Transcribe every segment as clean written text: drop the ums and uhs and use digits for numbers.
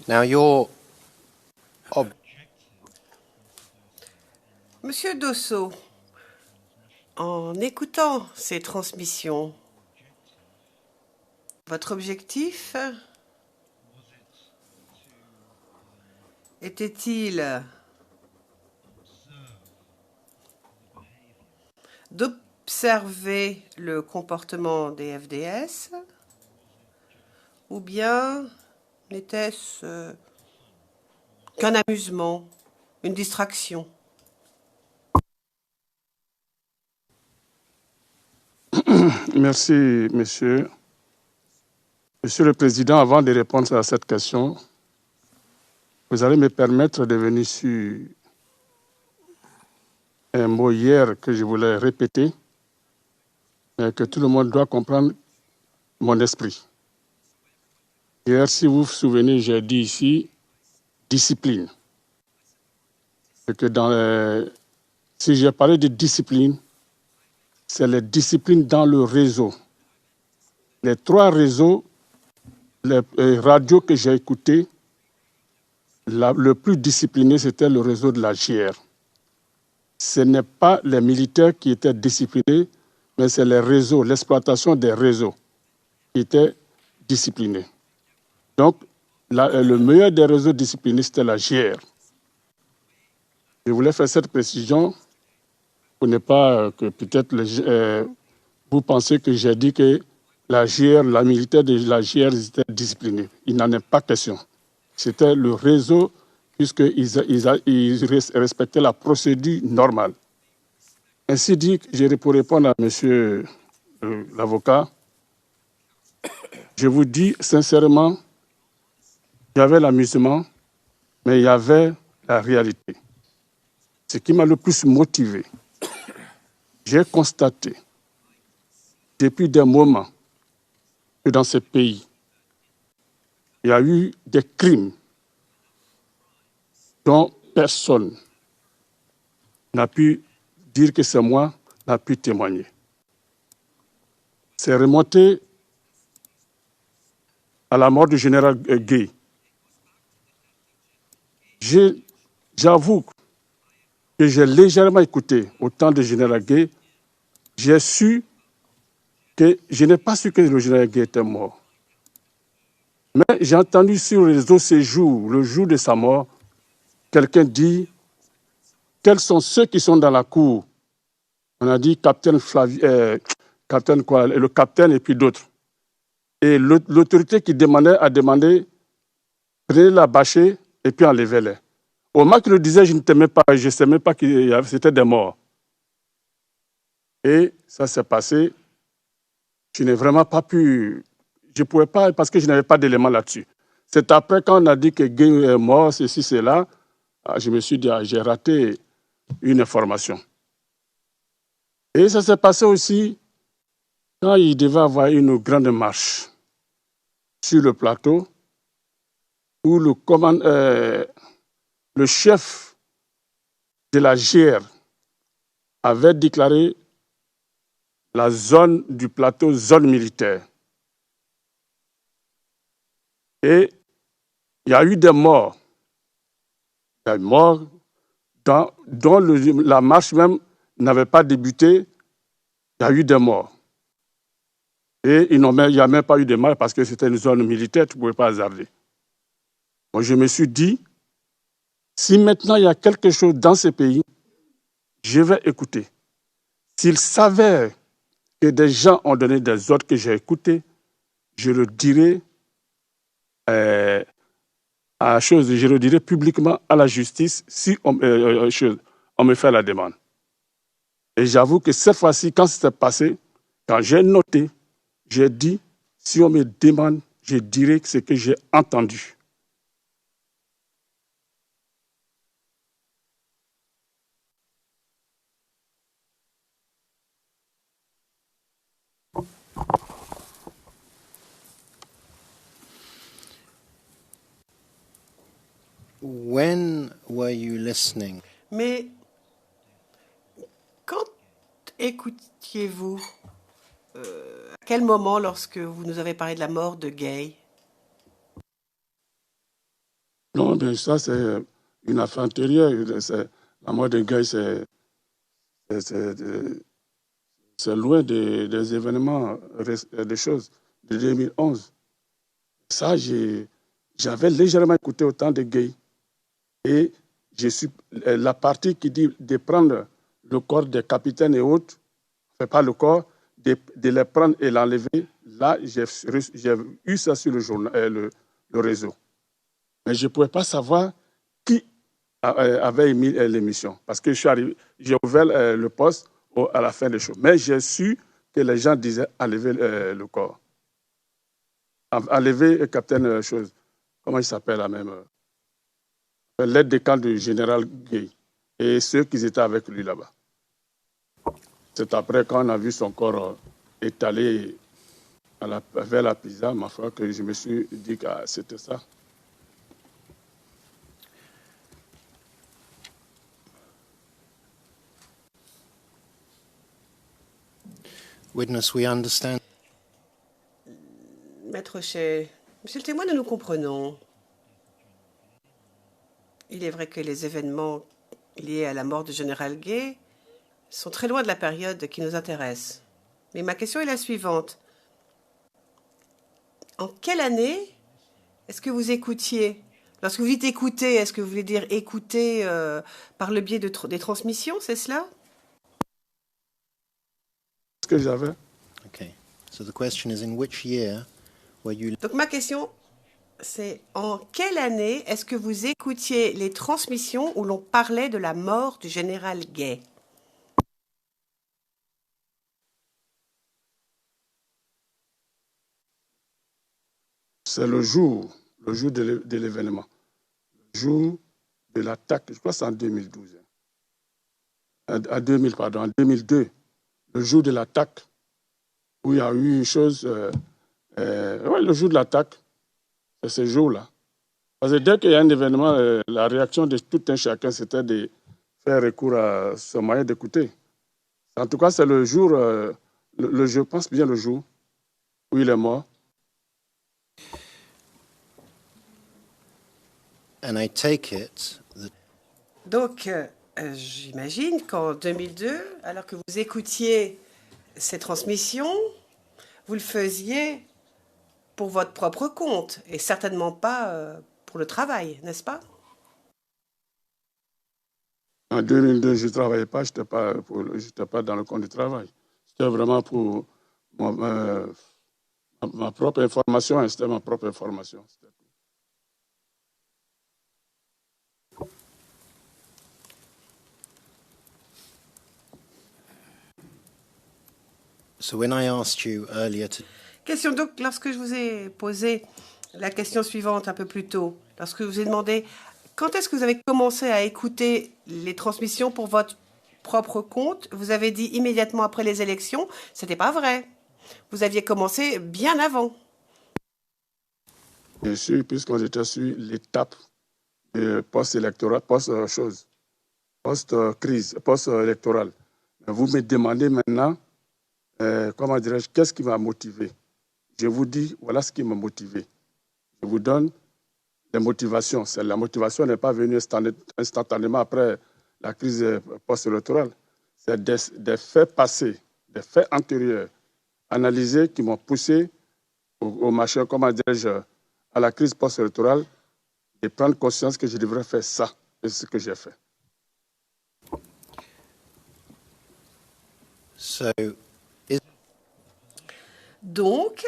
Now, your Monsieur Dosso, en écoutant ces transmissions, votre objectif était-il d'observer le comportement des FDS ou bien n'était-ce qu'un amusement, une distraction? Merci, monsieur. Monsieur le Président, avant de répondre à cette question, vous allez me permettre de venir sur un mot hier que je voulais répéter, mais que tout le monde doit comprendre mon esprit. Hier, si vous vous souvenez, j'ai dit ici discipline. Et que si j'ai parlé de discipline, c'est la discipline dans le réseau. Les 3 réseaux, les radios que j'ai écoutées, le plus discipliné, c'était le réseau de la JR. Ce n'est pas les militaires qui étaient disciplinés, mais c'est les réseaux, l'exploitation des réseaux qui était disciplinée. Donc, le meilleur des réseaux disciplinés, c'était la JR. Je voulais faire cette précision pour ne pas que peut-être vous pensez que j'ai dit que la JR, la militaire de la JR était disciplinée. Il n'en est pas question. C'était le réseau, puisqu'ils respectaient la procédure normale. Ainsi dit, pour répondre à monsieur l'avocat, je vous dis sincèrement, il y avait l'amusement, mais il y avait la réalité. Ce qui m'a le plus motivé, j'ai constaté depuis des moments que dans ce pays, il y a eu des crimes dont personne n'a pu dire que c'est moi, n'a pu témoigner. C'est remonté à la mort du général Gueye. J'avoue que j'ai légèrement écouté au temps du général Gueye. Je n'ai pas su que le général Gueye était mort. Mais j'ai entendu sur les réseaux ce jour, le jour de sa mort, quelqu'un dit quels sont ceux qui sont dans la cour. On a dit capitaine capitaine quoi, le capitaine et puis d'autres. Et l'autorité qui demandait a demandé prenez la bâchée et puis enlevez-les. Au moment qu'il le disait, je ne t'aimais pas, je ne savais même pas que c'était des morts. Et ça s'est passé. Je n'ai vraiment pas pu, je ne pouvais pas parce que je n'avais pas d'éléments là-dessus. C'est après quand on a dit que Gueye est mort, ceci, cela, je me suis dit, j'ai raté une information. Et ça s'est passé aussi quand il devait avoir une grande marche sur le plateau où le chef de la GR avait déclaré la zone du plateau zone militaire. Et il y a eu des morts. Des morts dont la marche même n'avait pas débuté. Il y a eu des morts. Et il n'y a même pas eu de morts parce que c'était une zone militaire, tu ne pouvais pas hasarder. Moi, je me suis dit, si maintenant il y a quelque chose dans ce pays, je vais écouter. S'il s'avère que des gens ont donné des ordres que j'ai écoutés, je le dirai je le dirai publiquement à la justice si on me fait la demande. Et j'avoue que cette fois-ci, quand c'est passé, quand j'ai noté, j'ai dit, si on me demande, je dirai ce que j'ai entendu. when were you listening? Mais quand écoutiez-vous à quel moment lorsque vous nous avez parlé de la mort de Gueye? Non, bien ça, c'est une affaire antérieure. La mort de Guy, c'est loin des événements, des choses de 2011. Ça, j'avais légèrement écouté au temps de Guy. Et je suis la partie qui dit de prendre le corps des capitaines et autres, pas le corps, de les prendre et l'enlever. Là, j'ai eu ça sur le réseau. Mais je ne pouvais pas savoir qui avait émis l'émission. Parce que j'ai ouvert le poste à la fin des choses. Mais j'ai su que les gens disaient enlever le corps. Enlever le capitaine chose. Comment il s'appelle la même l'aide de camp du général Guy. Et ceux qui étaient avec lui là-bas. C'est après quand on a vu son corps étalé vers la Pisa, ma foi, que je me suis dit que c'était ça. Witness, we understand. Maître Chez, monsieur le témoin, nous comprenons. Il est vrai que les événements liés à la mort du général Guy sont très loin de la période qui nous intéresse. Mais ma question est la suivante. En quelle année est-ce que vous écoutiez? Lorsque vous dites écouter, est-ce que vous voulez dire écouter par le biais des transmissions, c'est cela? Ce que j'avais. Okay. So the question is, in which year were you... Donc ma question, c'est en quelle année est-ce que vous écoutiez les transmissions où l'on parlait de la mort du général Guy? C'est le jour de l'événement, le jour de l'attaque, je crois que c'est en 2012, en 2002, le jour de l'attaque, où il y a eu une chose, le jour de l'attaque, c'est ce jour-là. Parce que dès qu'il y a un événement, la réaction de tout un chacun, c'était de faire recours à ce moyen d'écouter. En tout cas, c'est le jour, je pense bien le jour où il est mort. And I take it that... Donc, j'imagine qu'en 2002, alors que vous écoutiez ces transmissions, vous le faisiez pour votre propre compte et certainement pas pour le travail, n'est-ce pas? En 2002, je ne travaillais pas, je n'étais pas dans le compte du travail. C'était vraiment pour ma propre information, c'était ma propre information. So when I asked you earlier to... Question donc, lorsque je vous ai posé la question suivante un peu plus tôt, lorsque je vous ai demandé quand est-ce que vous avez commencé à écouter les transmissions pour votre propre compte, vous avez dit immédiatement après les élections, ce n'était pas vrai. Vous aviez commencé bien avant. Bien sûr, puisqu'on était sur l'étape post-électorale, post-crise, post-électorale. Vous me demandez maintenant, comment dirais-je, qu'est-ce qui m'a motivé? Je vous dis, voilà ce qui m'a motivé. Je vous donne les motivations. La motivation n'est pas venue instantanément après la crise post-électorale. C'est des faits passés, des faits antérieurs, analysés qui m'ont poussé au machin, comment dirais-je, à la crise post-électorale, de prendre conscience que je devrais faire ça, et c'est ce que j'ai fait. Donc,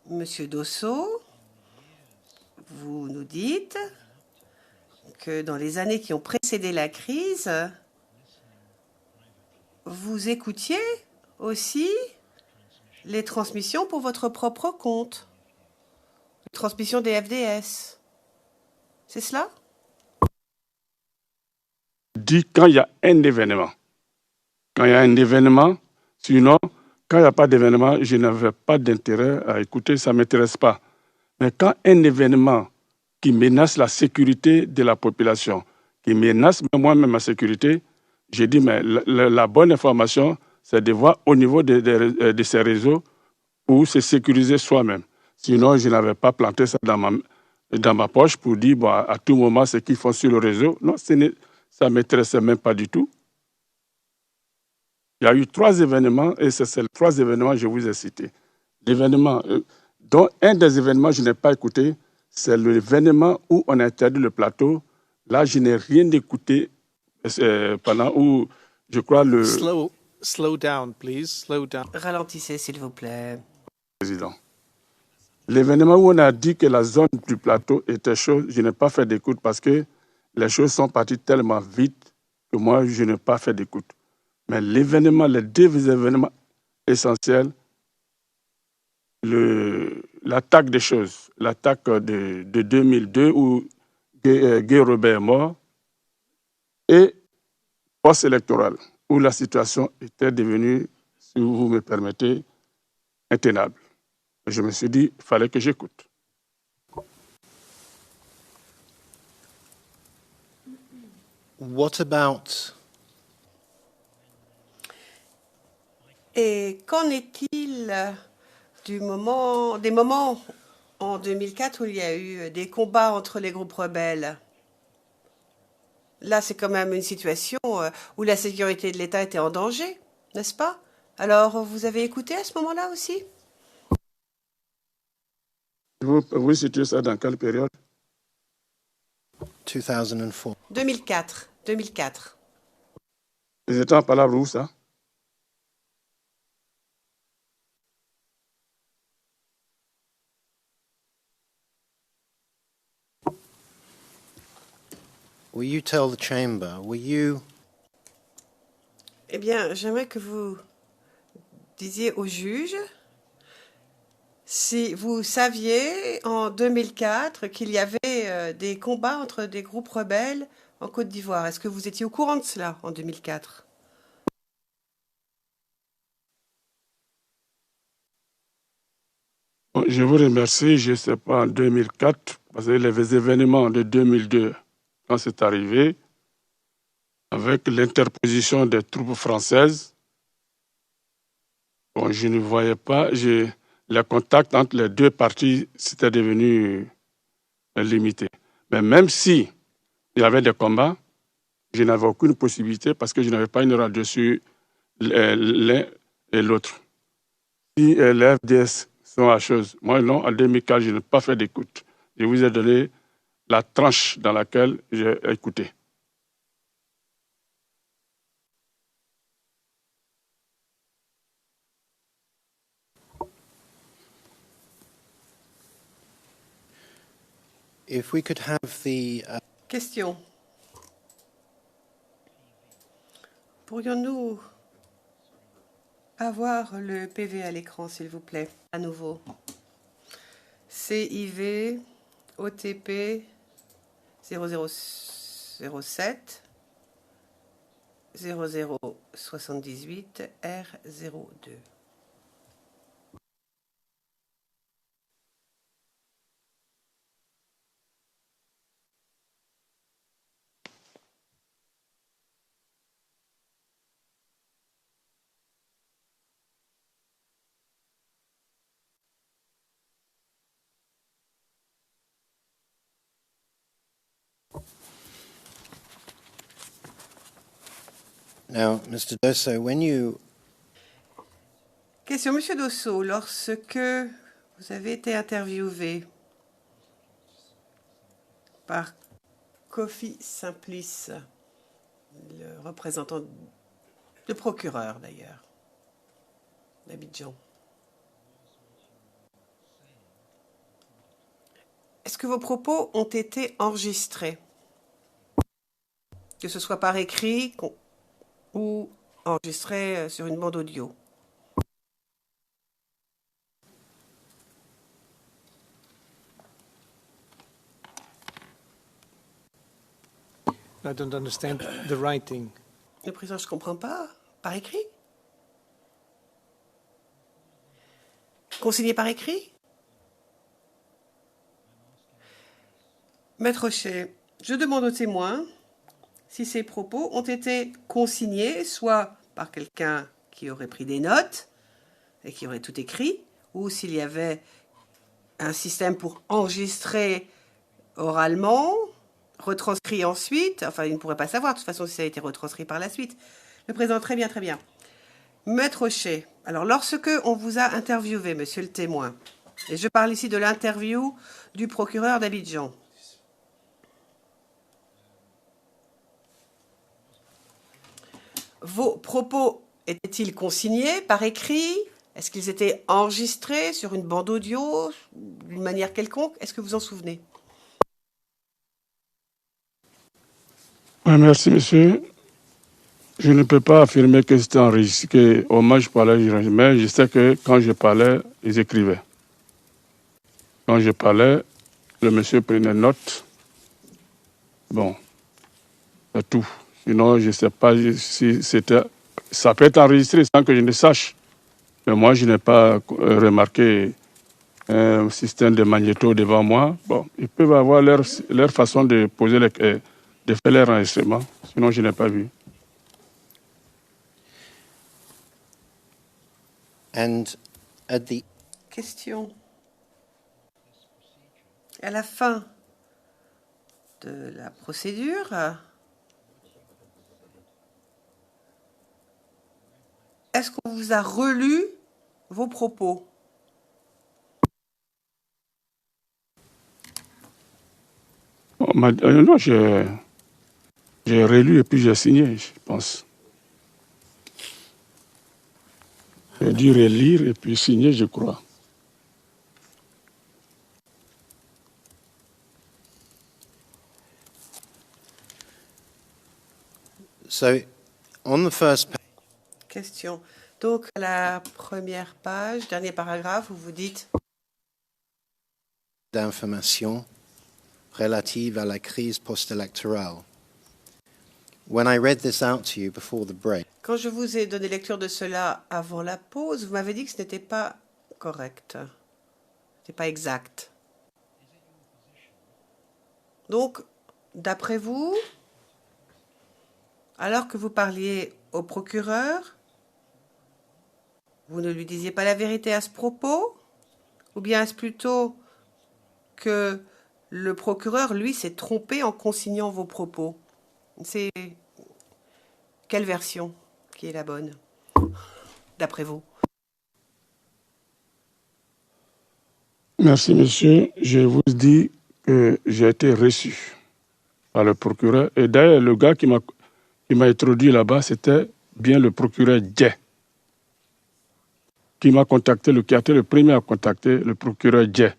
Monsieur Dosso, vous nous dites que dans les années qui ont précédé la crise, vous écoutiez aussi les transmissions pour votre propre compte, les transmissions des FDS. C'est cela? Dit quand il y a un événement. Quand il y a un événement, sinon, quand il n'y a pas d'événement, je n'avais pas d'intérêt à écouter, ça ne m'intéresse pas. Mais quand un événement qui menace la sécurité de la population, qui menace moi-même ma sécurité, j'ai dit, mais la bonne information, c'est de voir au niveau de ces réseaux pour se sécuriser soi-même. Sinon, je n'avais pas planté ça dans ma poche pour dire bon, à tout moment ce qu'ils font sur le réseau. Non, ça ne m'intéressait même pas du tout. Il y a eu 3 événements et c'est ces 3 événements que je vous ai cités. L'événement, dont un des événements je n'ai pas écouté, c'est l'événement où on a interdit le plateau. Là, je n'ai rien écouté pendant où, je crois, le Slow down, please. Slow down. Ralentissez, s'il vous plaît. président. L'événement où on a dit que la zone du plateau était chaude, je n'ai pas fait d'écoute parce que les choses sont parties tellement vite que moi, je n'ai pas fait d'écoute. Mais l'événement, les 2 événements essentiels, l'attaque des choses, l'attaque de 2002 où Guy Robert est mort, et post-électoral, où la situation était devenue, si vous me permettez, intenable. Je me suis dit, il fallait que j'écoute. What about Et qu'en est-il des moments en 2004 où il y a eu des combats entre les groupes rebelles? Là, c'est quand même une situation où la sécurité de l'État était en danger, n'est-ce pas? Alors, vous avez écouté à ce moment-là aussi? Vous situez ça dans quelle période? 2004? 2004. 2004. Ils étaient en palabre où, ça? Will you tell the chamber? Were you Eh bien, j'aimerais que vous disiez au juge si vous saviez en 2004 qu'il y avait des combats entre des groupes rebelles en Côte d'Ivoire. Est-ce que vous étiez au courant de cela en 2004? Je vous remercie, je ne sais pas, en 2004, parce que les événements de 2002, quand c'est arrivé, avec l'interposition des troupes françaises, bon, je ne voyais pas, les contacts entre les 2 parties, c'était devenu limité. Mais même si il y avait des combats, je n'avais aucune possibilité parce que je n'avais pas une radio sur l'un et l'autre. Si les FDS sont à chose, moi non, en 2004, je n'ai pas fait d'écoute. Je vous ai donné la tranche dans laquelle j'ai écouté. if we could have the Question. Pourrions-nous avoir le PV à l'écran, s'il vous plaît, à nouveau? CIV OTP 0007 0078 R02. now, Mr. Dosso, when you Question, Monsieur Dosso, lorsque vous avez été interviewé par Kofi Simplice, le représentant, le procureur d'ailleurs, d'Abidjan, est-ce que vos propos ont été enregistrés? Que ce soit par écrit ou enregistrés sur une bande audio? I don't understand the writing. Le président, je ne comprends pas. Par écrit? Consigné par écrit? Maître Rocher, je demande aux témoins si ces propos ont été consignés, soit par quelqu'un qui aurait pris des notes et qui aurait tout écrit, ou s'il y avait un système pour enregistrer oralement, retranscrit ensuite. Enfin, il ne pourrait pas savoir, de toute façon, si ça a été retranscrit par la suite. Le président, très bien, très bien. Maître Auchet, alors lorsque on vous a interviewé, monsieur le témoin, et je parle ici de l'interview du procureur d'Abidjan, vos propos étaient-ils consignés par écrit? Est-ce qu'ils étaient enregistrés sur une bande audio, d'une manière quelconque? Est-ce que vous en souvenez? Oui, merci, monsieur. Je ne peux pas affirmer que c'était enregistré, au moins je parlais, mais je sais que quand je parlais, ils écrivaient. Quand je parlais, le monsieur prenait note. Bon, c'est tout. Sinon, je ne sais pas si c'était... Ça peut être enregistré sans que je ne sache. Mais moi, je n'ai pas remarqué un système de magnéto devant moi. Bon, ils peuvent avoir leur façon de poser de faire leur enregistrement. Sinon, je n'ai pas vu. And at the Question. À la fin de la procédure, est-ce qu'on vous a relu vos propos? Non, j'ai relu et puis j'ai signé, je pense. J'ai dû relire et puis signer, je crois. so on the first page, Question. Donc, à la première page, dernier paragraphe, où vous dites d'information relative à la crise post-électorale. When I read this out to you before the break, « Quand je vous ai donné lecture de cela avant la pause, vous m'avez dit que ce n'était pas correct. Ce n'était pas exact. Donc, d'après vous, alors que vous parliez au procureur, vous ne lui disiez pas la vérité à ce propos? Ou bien est-ce plutôt que le procureur, lui, s'est trompé en consignant vos propos? C'est quelle version qui est la bonne, d'après vous? Merci, monsieur. Je vous dis que j'ai été reçu par le procureur. Et d'ailleurs, le gars qui m'a introduit là-bas, c'était bien le procureur Dje, qui m'a contacté, qui a été le premier à contacter le procureur Dje.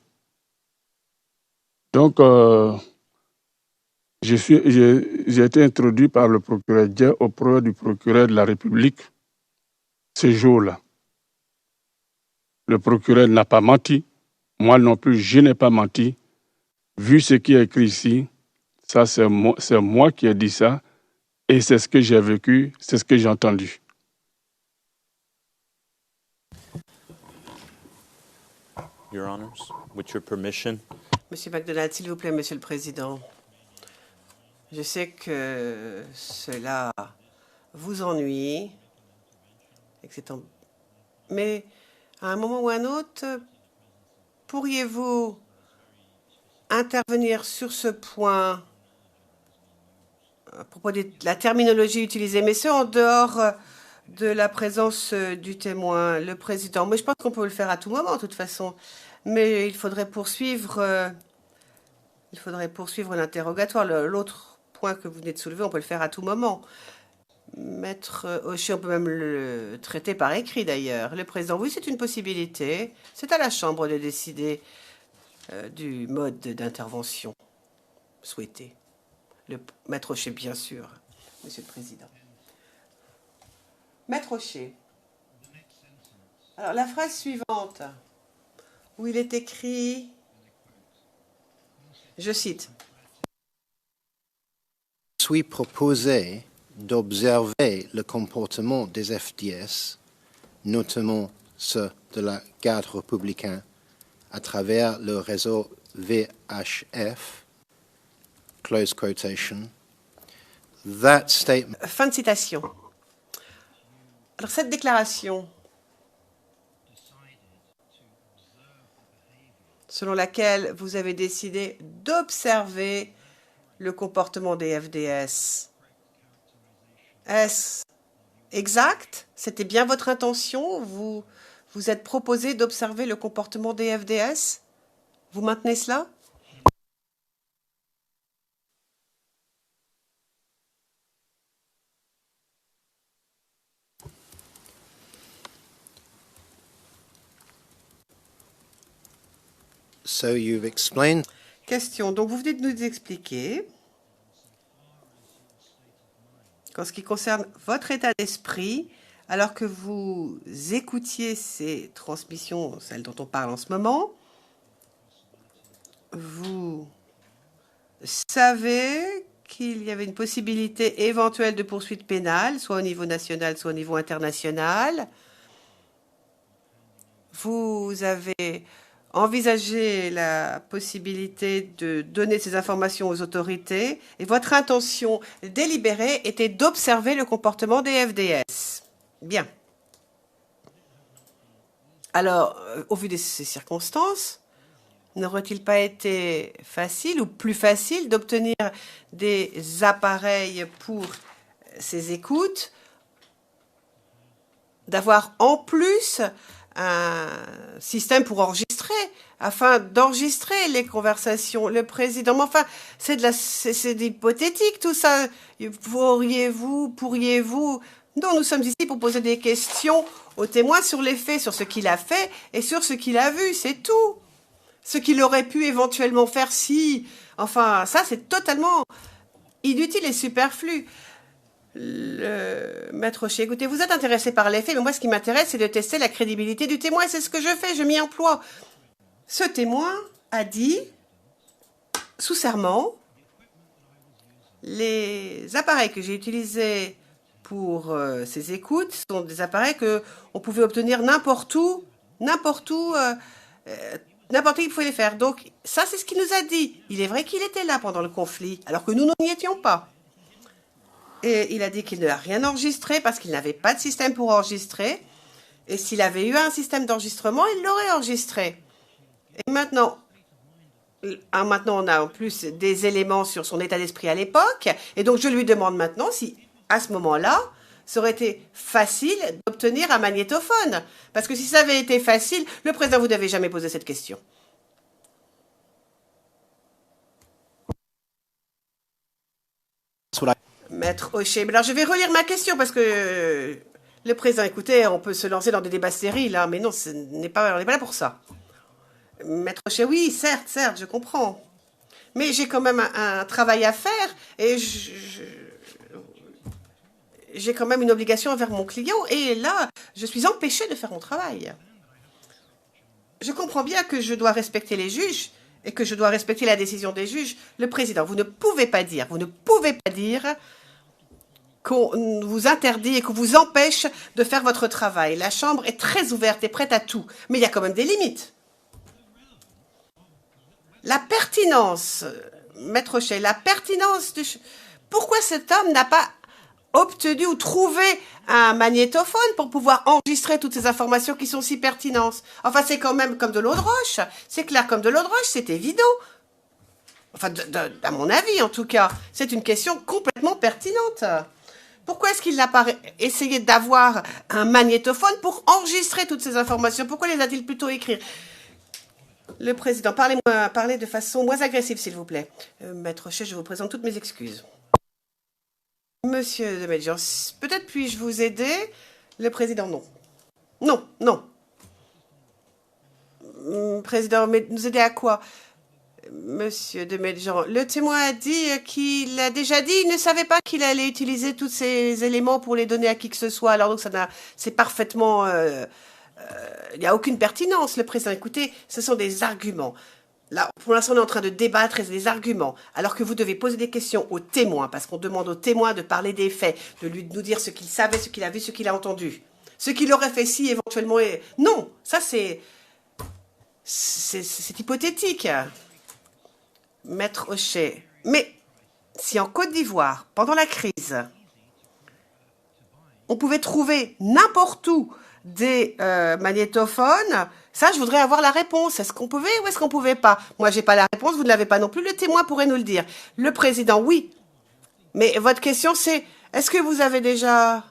Donc, j'ai été introduit par le procureur Dje auprès du procureur de la République ce jour-là. Le procureur n'a pas menti. Moi non plus, je n'ai pas menti. Vu ce qui est écrit ici, ça c'est moi qui ai dit ça et c'est ce que j'ai vécu, c'est ce que j'ai entendu. Your Honors, with your permission. Monsieur MacDonald, s'il vous plaît, Monsieur le Président. Je sais que cela vous ennuie, mais à un moment ou à un autre, pourriez-vous intervenir sur ce point à propos de la terminologie utilisée, mais ce en dehors de la présence du témoin, le président? Moi, je pense qu'on peut le faire à tout moment, de toute façon, mais il faudrait poursuivre l'interrogatoire. L'autre point que vous venez de soulever, on peut le faire à tout moment. Maître Auchet, on peut même le traiter par écrit d'ailleurs. Le président, oui, c'est une possibilité. C'est à la Chambre de décider du mode d'intervention souhaité. Le Maître Auchet, bien sûr, Monsieur le Président. Maître Auchet. Alors, la phrase suivante, où il est écrit, je cite, « suis proposé d'observer le comportement des FDS, notamment ceux de la garde républicaine, à travers le réseau VHF, close quotation. That statement Fin de citation. Alors, cette déclaration, selon laquelle vous avez décidé d'observer le comportement des FDS. Est-ce exact? C'était bien votre intention? Vous vous êtes proposé d'observer le comportement des FDS? Vous maintenez cela? So you've explained Question. Donc, vous venez de nous expliquer qu'en ce qui concerne votre état d'esprit, alors que vous écoutiez ces transmissions, celles dont on parle en ce moment, vous savez qu'il y avait une possibilité éventuelle de poursuite pénale, soit au niveau national, soit au niveau international. Vous avez envisagé la possibilité de donner ces informations aux autorités et votre intention délibérée était d'observer le comportement des FDS. Bien. Alors, au vu de ces circonstances, n'aurait-il pas été facile ou plus facile d'obtenir des appareils pour ces écoutes, d'avoir en plus un système pour enregistrer, afin d'enregistrer les conversations. Le président, mais enfin, c'est hypothétique tout ça. Pourriez-vous... Non, nous sommes ici pour poser des questions aux témoins sur les faits, sur ce qu'il a fait et sur ce qu'il a vu, c'est tout. Ce qu'il aurait pu éventuellement faire si... Enfin, ça, c'est totalement inutile et superflu. Le maître Rocher, écoutez, vous êtes intéressé par les faits, mais moi, ce qui m'intéresse, c'est de tester la crédibilité du témoin, et c'est ce que je fais, je m'y emploie. Ce témoin a dit, sous serment, les appareils que j'ai utilisés pour ces écoutes sont des appareils qu'on pouvait obtenir n'importe où, n'importe qui pouvait les faire. Donc, ça, c'est ce qu'il nous a dit. Il est vrai qu'il était là pendant le conflit, alors que nous n'y étions pas. Et il a dit qu'il n'a rien enregistré parce qu'il n'avait pas de système pour enregistrer. Et s'il avait eu un système d'enregistrement, il l'aurait enregistré. Et maintenant, on a en plus des éléments sur son état d'esprit à l'époque. Et donc, je lui demande maintenant si, à ce moment-là, ça aurait été facile d'obtenir un magnétophone. Parce que si ça avait été facile, le président, vous n'avez jamais posé cette question. Maître Hocher, alors je vais relire ma question parce que le président, écoutez, on peut se lancer dans des débats stériles, hein, mais non, on n'est pas là pour ça. Maître Hocher, oui, certes, je comprends. Mais j'ai quand même un travail à faire et j'ai quand même une obligation envers mon client et là, je suis empêchée de faire mon travail. Je comprends bien que je dois respecter les juges et que je dois respecter la décision des juges. Le président, vous ne pouvez pas dire qu'on vous interdit et qu'on vous empêche de faire votre travail. La Chambre est très ouverte et prête à tout, mais il y a quand même des limites. La pertinence, Maître Rocher, la pertinence de... Pourquoi cet homme n'a pas obtenu ou trouvé un magnétophone pour pouvoir enregistrer toutes ces informations qui sont si pertinentes? Enfin, c'est quand même comme de l'eau de roche. C'est clair comme de l'eau de roche, c'est évident. Enfin, à mon avis, en tout cas, c'est une question complètement pertinente. Pourquoi est-ce qu'il n'a pas essayé d'avoir un magnétophone pour enregistrer toutes ces informations? Pourquoi les a-t-il plutôt écrire? Le président, parlez de façon moins agressive, s'il vous plaît. Maître Rocher, je vous présente toutes mes excuses. Monsieur de Medjian, peut-être puis-je vous aider? Le président, non. Non. Président, mais nous aider à quoi? Monsieur de Medjian, le témoin a dit qu'il a déjà dit, il ne savait pas qu'il allait utiliser tous ces éléments pour les donner à qui que ce soit. Alors donc c'est parfaitement, il n'y a aucune pertinence. Le président, écoutez, ce sont des arguments. Là, pour l'instant, on est en train de débattre et des arguments, alors que vous devez poser des questions aux témoins, parce qu'on demande aux témoins de parler des faits, de nous dire ce qu'il savait, ce qu'il a vu, ce qu'il a entendu, ce qu'il aurait fait si éventuellement. Non, ça c'est hypothétique. Maître Hocher. Mais si en Côte d'Ivoire, pendant la crise, on pouvait trouver n'importe où des magnétophones, ça, je voudrais avoir la réponse. Est-ce qu'on pouvait ou est-ce qu'on pouvait pas? Moi, j'ai pas la réponse, vous ne l'avez pas non plus. Le témoin pourrait nous le dire. Le président, oui. Mais votre question, c'est, est-ce que vous avez déjà...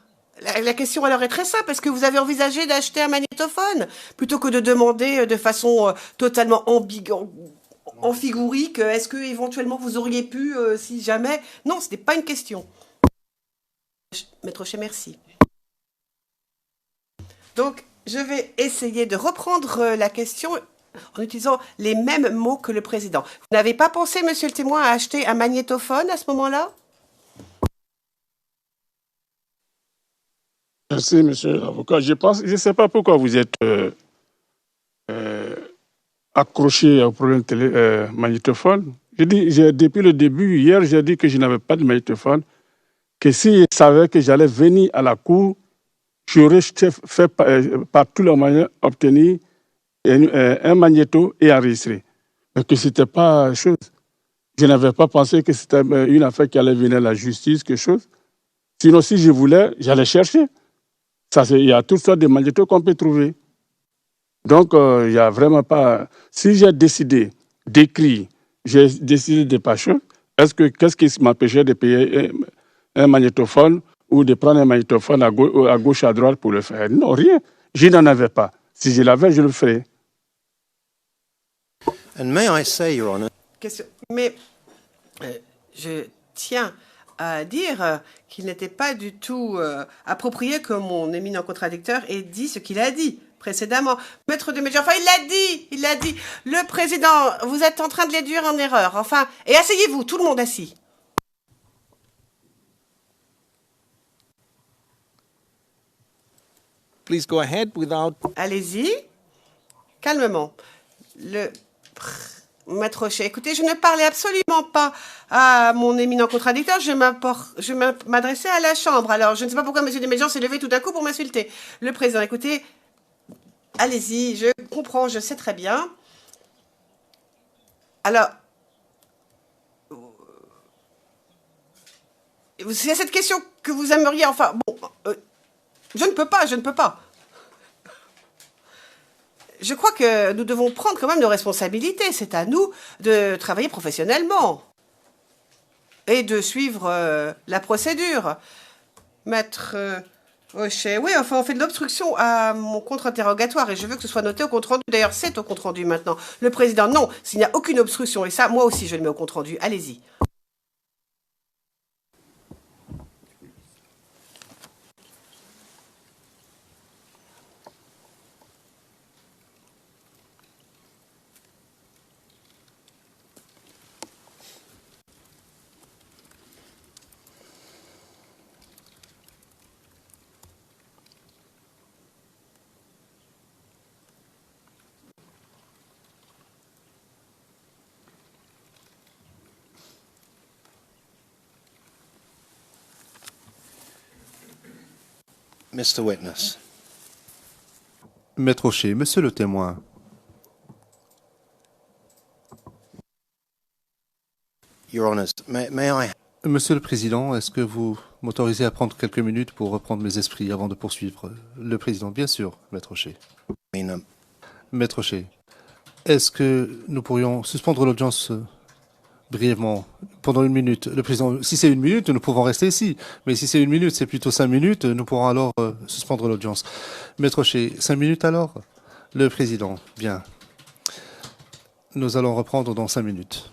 La question, alors, est très simple. Est-ce que vous avez envisagé d'acheter un magnétophone plutôt que de demander de façon totalement amphigorique, est-ce que éventuellement vous auriez pu, si jamais... Non, ce n'est pas une question. Maître Rocher, merci. Donc, je vais essayer de reprendre la question en utilisant les mêmes mots que le président. Vous n'avez pas pensé, monsieur le témoin, à acheter un magnétophone à ce moment-là? Merci, monsieur l'avocat. Je ne sais pas pourquoi vous êtes accroché au problème magnétophone. Depuis le début, hier, j'ai dit que je n'avais pas de magnétophone, que si je savais que j'allais venir à la cour, j'aurais fait par tous les moyens obtenir un magnéto et enregistrer. Mais que ce n'était pas chose. Je n'avais pas pensé que c'était une affaire qui allait venir à la justice, quelque chose. Sinon, si je voulais, j'allais chercher. Il y a toutes sortes de magnétos qu'on peut trouver. Donc, il n'y a vraiment pas... Si j'ai décidé d'écrire, j'ai décidé de pas chose, qu'est-ce qui m'empêchait de payer un magnétophone ou de prendre un magnétophone à gauche, à droite pour le faire? Non, rien. Je n'en avais pas. Si je l'avais, je le ferais. And may I say, Your Honor, Mais je tiens à dire qu'il n'était pas du tout approprié que mon éminent contradicteur ait dit ce qu'il a dit précédemment. Maître de Médias, enfin, il l'a dit. Le président, vous êtes en train de l'éduire en erreur. Enfin, et asseyez-vous, tout le monde assis. Please go ahead without... Allez-y, calmement. Maître Rocher, écoutez, je ne parlais absolument pas à mon éminent contradicteur, je m'adressais à la Chambre. Alors, je ne sais pas pourquoi M. Desméjean s'est levé tout d'un coup pour m'insulter. Le président, écoutez, allez-y, je comprends, je sais très bien. Alors, c'est cette question que vous aimeriez, enfin, bon, je ne peux pas. Je crois que nous devons prendre quand même nos responsabilités. C'est à nous de travailler professionnellement et de suivre la procédure. Maître Rocher, oui, enfin, on fait de l'obstruction à mon contre-interrogatoire et je veux que ce soit noté au compte-rendu. D'ailleurs, c'est au compte-rendu maintenant. Le président, non, s'il n'y a aucune obstruction, et ça, moi aussi, je le mets au compte-rendu. Allez-y. Mr. Witness. Maître Rocher, monsieur le témoin. Your Honor, may I... Monsieur le Président, est-ce que vous m'autorisez à prendre quelques minutes pour reprendre mes esprits avant de poursuivre le Président? Bien sûr, Maître Rocher. Maître Rocher, est-ce que nous pourrions suspendre l'audience brièvement, pendant 1 minute? Le Président, si c'est 1 minute, nous pouvons rester ici. Mais si c'est 1 minute, c'est plutôt 5 minutes, nous pourrons alors suspendre l'audience. Maître Rocher, 5 minutes alors? Le Président, bien. Nous allons reprendre dans 5 minutes.